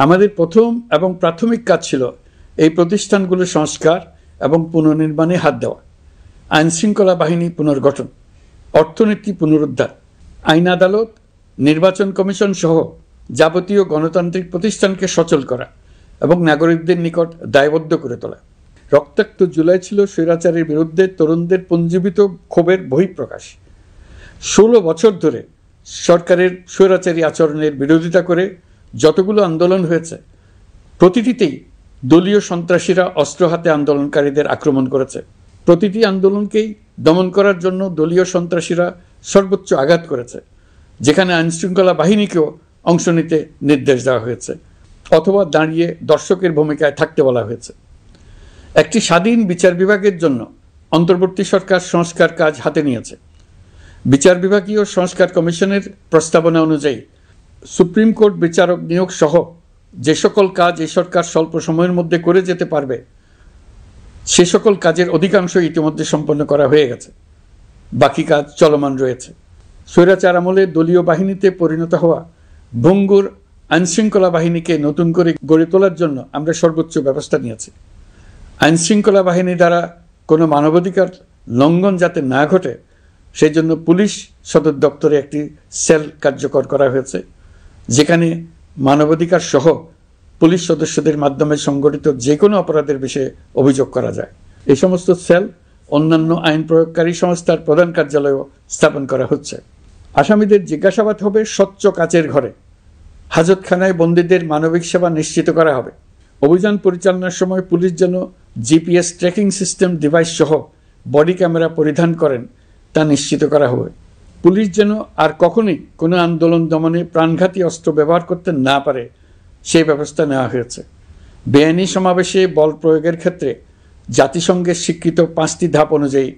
আমাদের প্রথম এবং প্রাথমিক কাজ ছিল এই প্রতিষ্ঠানগুলো সংস্কার এবং পুনর্নির্মাণে হাত দেওয়া, আইনশৃঙ্খলা বাহিনী পুনর্গঠন, অর্থনীতি পুনরুদ্ধার, আইন আদালত, নির্বাচন কমিশন সহ যাবতীয় গণতান্ত্রিক প্রতিষ্ঠানকে সচল করা এবং নাগরিকদের নিকট দায়বদ্ধ করে তোলা। রক্তাক্ত জুলাই ছিল স্বৈরাচারের বিরুদ্ধে তরুণদের পুঞ্জীবিত ক্ষোভের বহিঃপ্রকাশ। 16 বছর ধরে সরকারের স্বৈরাচারী আচরণের বিরোধিতা করে যতগুলো আন্দোলন হয়েছে প্রতিটিতেই দলীয় সন্ত্রাসীরা অস্ত্র হাতে আন্দোলনকারীদের আক্রমণ করেছে। প্রতিটি আন্দোলনকেই দমন করার জন্য দলীয় সন্ত্রাসীরা সর্বোচ্চ আঘাত করেছে, যেখানে আইনশৃঙ্খলা বাহিনীকেও অংশ নিতে নির্দেশ দেওয়া হয়েছে অথবা দাঁড়িয়ে দর্শকের ভূমিকায় থাকতে বলা হয়েছে। একটি স্বাধীন বিচার বিভাগের জন্য অন্তর্বর্তী সরকার সংস্কার কাজ হাতে নিয়েছে। বিচার বিভাগীয় সংস্কার কমিশনের প্রস্তাবনা অনুযায়ী সুপ্রিম কোর্ট বিচারক নিয়োগ সহ যে সকল কাজ এই সরকার স্বল্প সময়ের মধ্যে করে যেতে পারবে সে সকল কাজের অধিকাংশ ইতিমধ্যে সম্পন্ন করা হয়ে গেছে, বাকি কাজ চলমান রয়েছে। স্বৈরাচার আমলে দলীয় বাহিনীতে পরিণত হওয়া ভঙ্গুর আইনশৃঙ্খলা বাহিনীকে নতুন করে গড়ে তোলার জন্য আমরা সর্বোচ্চ ব্যবস্থা নিয়েছি। আইনশৃঙ্খলা বাহিনী দ্বারা কোনো মানবাধিকার লঙ্ঘন যাতে না ঘটে সেই জন্য পুলিশ সদর দপ্তরে একটি সেল কার্যকর করা হয়েছে, যেখানে মানবাধিকার সহ পুলিশ সদস্যদের মাধ্যমে সংগঠিত যে কোনো অপরাধের বিষয়ে অভিযোগ করা যায়। এই সমস্ত সেল অন্যান্য আইন প্রয়োগকারী সংস্থার প্রধান কার্যালয়েও স্থাপন করা হচ্ছে। আসামিদের জিজ্ঞাসাবাদ হবে স্বচ্ছ কাচের ঘরে। হাজতখানায় বন্দীদের মানবিক সেবা নিশ্চিত করা হবে। অভিযান পরিচালনার সময় পুলিশ যেন জিপিএস ট্র্যাকিং সিস্টেম ডিভাইস সহ বডি ক্যামেরা পরিধান করেন তা নিশ্চিত করা হবে। পুলিশ যেন আর কখনোই কোনো আন্দোলন দমনে প্রাণঘাতী অস্ত্র ব্যবহার করতে না পারে সেই ব্যবস্থা নেওয়া হয়েছে। বেআইনি সমাবেশে বল প্রয়োগের ক্ষেত্রে জাতিসংঘের স্বীকৃত 5টি ধাপ অনুযায়ী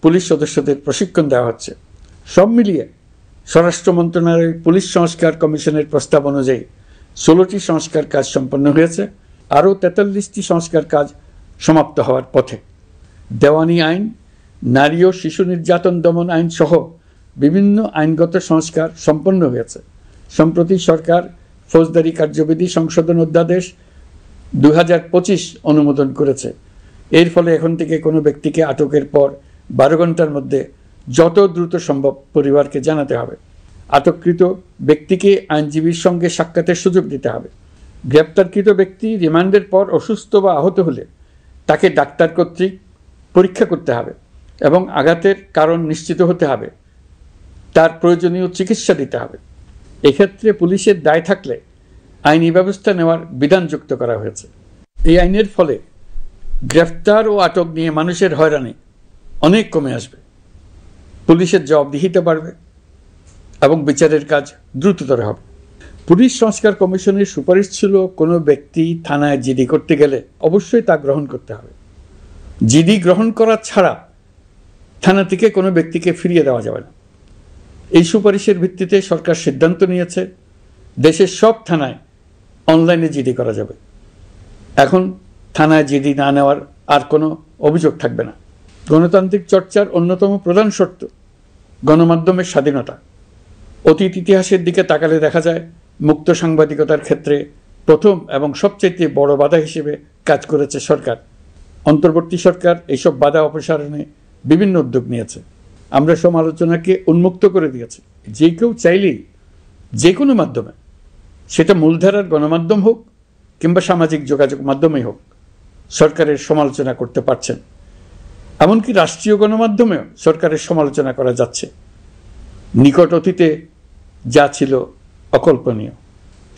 পুলিশ সদস্যদের প্রশিক্ষণ দেওয়া হচ্ছে। সব মিলিয়ে স্বরাষ্ট্র মন্ত্রণালয়ের পুলিশ সংস্কার কমিশনের প্রস্তাব অনুযায়ী 16টি সংস্কার কাজ সম্পন্ন হয়েছে। আরও 43টি সংস্কার কাজ সমাপ্ত হওয়ার পথে। দেওয়ানি আইন, নারী ও শিশু নির্যাতন দমন আইন সহ বিভিন্ন আইনগত সংস্কার সম্পন্ন হয়েছে। সম্প্রতি সরকার ফৌজদারি কার্যবিধি সংশোধন অধ্যাদেশ 2025 অনুমোদন করেছে। এর ফলে এখন থেকে কোনো ব্যক্তিকে আটকের পর 12 ঘন্টার মধ্যে যত দ্রুত সম্ভব পরিবারকে জানাতে হবে। আটককৃত ব্যক্তিকে আইনজীবীর সঙ্গে সাক্ষাতের সুযোগ দিতে হবে। গ্রেপ্তারকৃত ব্যক্তি রিমান্ডের পর অসুস্থ বা আহত হলে তাকে ডাক্তার কর্তৃক পরীক্ষা করতে হবে এবং আঘাতের কারণ নিশ্চিত হতে হবে। তার প্রয়োজনীয় চিকিৎসা দিতে হবে। এক্ষেত্রে পুলিশের দায় থাকলে আইনি ব্যবস্থা নেওয়ার বিধান যুক্ত করা হয়েছে। এই আইনের ফলে গ্রেফতার ও আটক নিয়ে মানুষের হয়রানি অনেক কমে আসবে, পুলিশের জবাবদিহিতা বাড়বে এবং বিচারের কাজ দ্রুততর হবে। পুলিশ সংস্কার কমিশনের সুপারিশ ছিল কোনো ব্যক্তি থানায় জিডি করতে গেলে অবশ্যই তা গ্রহণ করতে হবে। জিডি গ্রহণ করা ছাড়া থানা থেকে কোনো ব্যক্তিকে ফিরিয়ে দেওয়া যাবে না। এই সুপারিশের ভিত্তিতে সরকার সিদ্ধান্ত নিয়েছে দেশের সব থানায় অনলাইনে জিডি করা যাবে। এখন থানায় জিডি না নেওয়ার আর কোনো অভিযোগ থাকবে না। গণতান্ত্রিক চর্চার অন্যতম প্রধান শর্ত গণমাধ্যমের স্বাধীনতা। অতীত ইতিহাসের দিকে তাকালে দেখা যায় মুক্ত সাংবাদিকতার ক্ষেত্রে প্রথম এবং সবচেয়ে বড় বাধা হিসেবে কাজ করেছে সরকার। অন্তর্বর্তী সরকার এইসব বাধা অপসারণে বিভিন্ন উদ্যোগ নিয়েছে। আমরা সমালোচনাকে উন্মুক্ত করে দিয়েছি। যে কেউ চাইলেই যে কোনো মাধ্যমে, সেটা মূলধারার গণমাধ্যম হোক কিংবা সামাজিক যোগাযোগ মাধ্যমেই হোক, সরকারের সমালোচনা করতে পারছেন। এমনকি রাষ্ট্রীয় গণমাধ্যমেও সরকারের সমালোচনা করা যাচ্ছে। নিকট অতীতে যা ছিল অকল্পনীয়।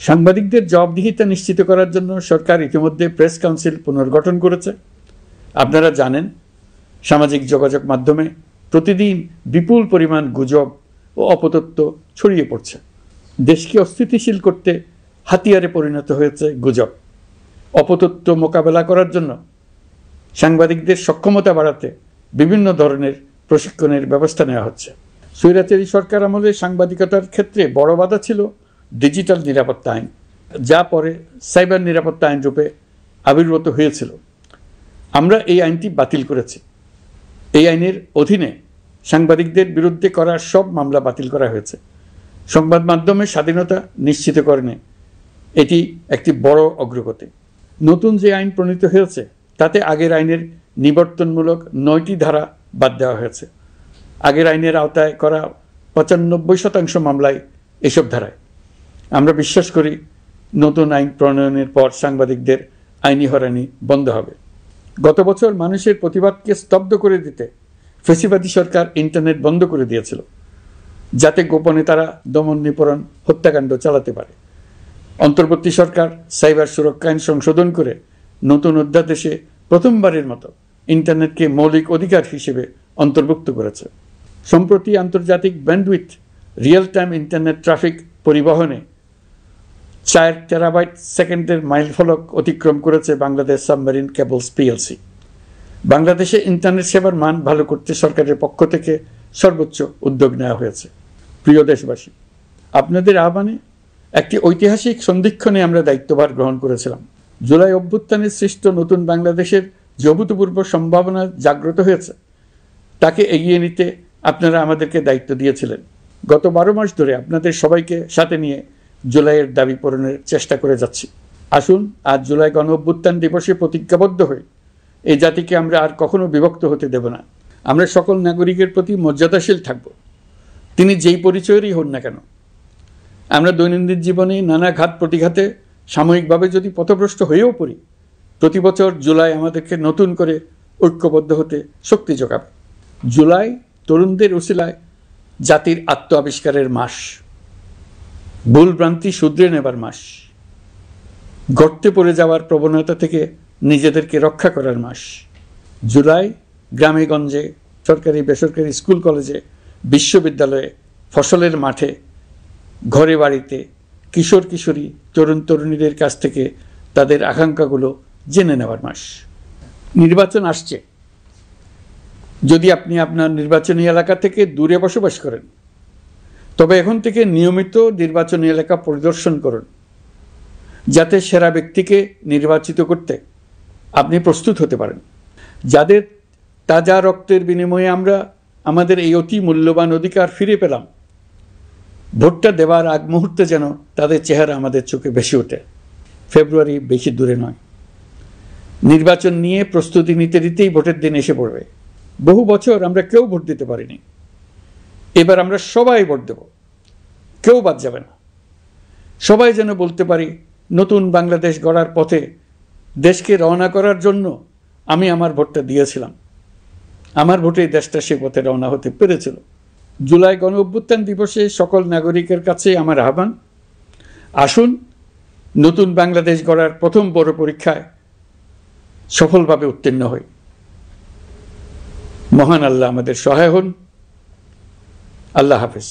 সাংবাদিকদের জবাবদিহিতা নিশ্চিত করার জন্য সরকার ইতিমধ্যে প্রেস কাউন্সিল পুনর্গঠন করেছে। আপনারা জানেন, সামাজিক যোগাযোগ মাধ্যমে প্রতিদিন বিপুল পরিমাণ গুজব ও অপতথ্য ছড়িয়ে পড়ছে। দেশকে অস্থিতিশীল করতে হাতিয়ারে পরিণত হয়েছে গুজব। অপতথ্য মোকাবেলা করার জন্য সাংবাদিকদের সক্ষমতা বাড়াতে বিভিন্ন ধরনের প্রশিক্ষণের ব্যবস্থা নেওয়া হচ্ছে। স্বৈরাচারী সরকার আমলে সাংবাদিকতার ক্ষেত্রে বড় বাধা ছিল ডিজিটাল নিরাপত্তা আইন, যা পরে সাইবার নিরাপত্তা আইন রূপে আবির্ভূত হয়েছিল। আমরা এই আইনটি বাতিল করেছি। এই আইনের অধীনে সাংবাদিকদের বিরুদ্ধে করা সব মামলা বাতিল করা হয়েছে। সংবাদ মাধ্যমের স্বাধীনতা নিশ্চিতকরণে এটি একটি বড় অগ্রগতি। নতুন যে আইন প্রণীত হয়েছে তাতে আগের আইনের নিবর্তনমূলক 9টি ধারা বাদ দেওয়া হয়েছে। আগের আইনের আওতায় করা 95% মামলায় এসব ধারায়। আমরা বিশ্বাস করি নতুন আইন প্রণয়নের পর সাংবাদিকদের আইনি হয়রানি বন্ধ হবে। গত বছর মানুষের প্রতিবাদকে স্তব্ধ করে দিতে ফ্যাসিবাদী সরকার ইন্টারনেট বন্ধ করে দিয়েছিল, যাতে গোপনে তারা দমন নিপীড়ন হত্যাকাণ্ড চালাতে পারে। অন্তর্বর্তী সরকার সাইবার সুরক্ষা আইন সংশোধন করে নতুন অধ্যাদেশে প্রথমবারের মতো ইন্টারনেটকে মৌলিক অধিকার হিসেবে অন্তর্ভুক্ত করেছে। সম্প্রতি আন্তর্জাতিক bandwidth real time internet traffic পরিবহনে 4 টেরাবাইট সেকেন্ডের মাইলফলক অতিক্রম করেছে বাংলাদেশ সাবমেরিন কেবলস পিএলসি। বাংলাদেশে ইন্টারনেট সেবার মান ভালো করতে সরকারের পক্ষ থেকে সর্বোচ্চ উদ্যোগ নেওয়া হয়েছে। প্রিয় দেশবাসী, আপনাদের আহ্বানে একটি ঐতিহাসিক সন্ধিক্ষণে আমরা দায়িত্বভার গ্রহণ করেছিলাম। জুলাই অভ্যুত্থানের সৃষ্ট নতুন বাংলাদেশের যে অভূতপূর্ব সম্ভাবনা জাগ্রত হয়েছে, তাকে এগিয়ে নিতে আপনারা আমাদেরকে দায়িত্ব দিয়েছিলেন। গত 12 মাস ধরে আপনাদের সবাইকে সাথে নিয়ে জুলাইয়ের দাবি পূরণের চেষ্টা করে যাচ্ছি। আসুন আজ জুলাই গণ অভ্যুত্থান দিবসে প্রতিজ্ঞাবদ্ধ হয়ে এই জাতিকে আমরা আর কখনো বিভক্ত হতে দেব না। আমরা সকল নাগরিকের প্রতি মর্যাদাশীল থাকব, তিনি যেই পরিচয়েরই হন না কেন। আমরা দৈনন্দিন জীবনে নানা ঘাত প্রতিঘাতে সাময়িকভাবে যদি পথভ্রষ্ট হয়েও পড়ি, প্রতি বছর জুলাই আমাদেরকে নতুন করে ঐক্যবদ্ধ হতে শক্তি যোগাবে। জুলাই তরুণদের উসিলায় জাতির আত্ম আবিষ্কারের মাস, ভুলভ্রান্তি শুধরে নেবার মাস, গর্তে পড়ে যাওয়ার প্রবণতা থেকে নিজেদেরকে রক্ষা করার মাস। জুলাই গ্রামে গঞ্জে, সরকারি বেসরকারি স্কুল কলেজে, বিশ্ববিদ্যালয়ে, ফসলের মাঠে, ঘরে বাড়িতে কিশোর কিশোরী তরুণ তরুণীদের কাছ থেকে তাদের আকাঙ্ক্ষাগুলো জেনে নেওয়ার মাস। নির্বাচন আসছে। যদি আপনি আপনার নির্বাচনী এলাকা থেকে দূরে বসবাস করেন, তবে এখন থেকে নিয়মিত নির্বাচনী এলাকা পরিদর্শন করুন, যাতে সেরা ব্যক্তিকে নির্বাচিত করতে আপনি প্রস্তুত হতে পারেন। যাদের তাজা রক্তের বিনিময়ে আমরা আমাদের এই অতি মূল্যবান অধিকার ফিরে পেলাম, ভোটটা দেওয়ার আগ মুহূর্তে যেন তাদের চেহারা আমাদের চোখে ভেসে ওঠে। ফেব্রুয়ারি বেশি দূরে নয়। নির্বাচন নিয়ে প্রস্তুতি নিতে নিতেই ভোটের দিন এসে পড়বে। বহু বছর আমরা কেউ ভোট দিতে পারিনি। এবার আমরা সবাই ভোট দেব, কেউ বাদ যাবে না। সবাই যেন বলতে পারি, নতুন বাংলাদেশ গড়ার পথে দেশকে রওনা করার জন্য আমি আমার ভোটটা দিয়েছিলাম। আমার ভোটেই দেশটা সে পথে রওনা হতে পেরেছিল। জুলাই গণ অভ্যুত্থান দিবসে সকল নাগরিকের কাছে আমার আহ্বান, আসুন নতুন বাংলাদেশ গড়ার প্রথম বড় পরীক্ষায় সফলভাবে উত্তীর্ণ হই। মহান আল্লাহ আমাদের সহায় হন। আল্লাহ হাফেজ।